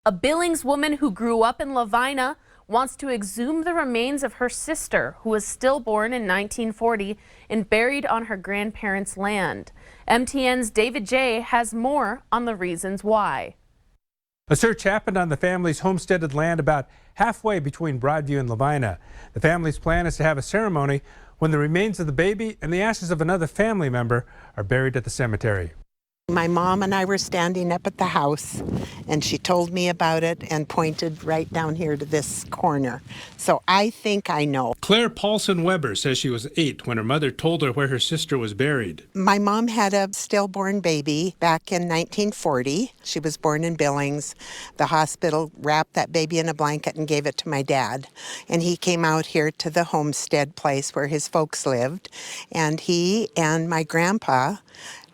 A Billings woman who grew up in Lavina wants to exhume the remains of her sister, who was stillborn in 1940 and buried on her grandparents' land. MTN's David J. has more on the reasons why. A search happened on the family's homesteaded land about halfway between Broadview and Lavina. The family's plan is to have a ceremony when the remains of the baby and the ashes of another family member are buried at the cemetery. My mom and I were standing up at the house, and she told me about it and pointed right down here to this corner. So I think I know. Claire Paulson Weber says she was 8 when her mother told her where her sister was buried. My mom had a stillborn baby back in 1940. She was born in Billings. The hospital wrapped that baby in a blanket and gave it to my dad. And he came out here to the homestead place where his folks lived. And he and my grandpa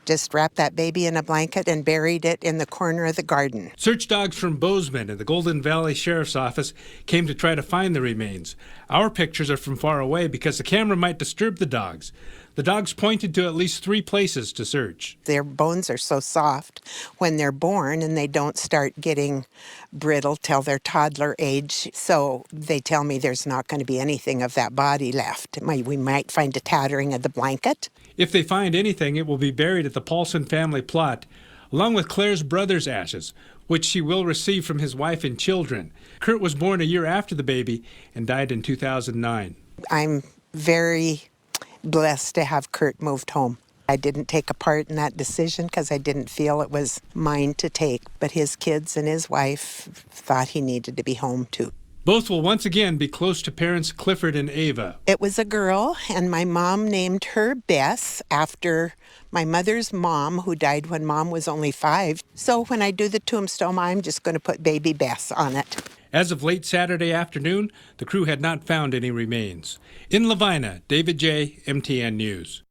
just wrapped that baby in a blanket and buried it in the corner of the garden. Search dogs from Bozeman and the Golden Valley Sheriff's Office came to try to find the remains. Our pictures are from far away because the camera might disturb the dogs. The dogs pointed to at least 3 places to search. Their bones are so soft when they're born, and they don't start getting brittle till their toddler age. So they tell me there's not going to be anything of that body left. We might find a tattering of the blanket. If they find anything, it will be buried at the Paulson family plot, along with Claire's brother's ashes, which she will receive from his wife and children. Kurt was born a year after the baby and died in 2009. I'm very blessed to have Kurt moved home. I didn't take a part in that decision because I didn't feel it was mine to take, but his kids and his wife thought he needed to be home too. Both will once again be close to parents Clifford and Ava. It was a girl, and my mom named her Bess after my mother's mom, who died when mom was only 5. So when I do the tombstone, I'm just going to put baby Bess on it. As of late Saturday afternoon, the crew had not found any remains. In Lavina, David J., MTN News.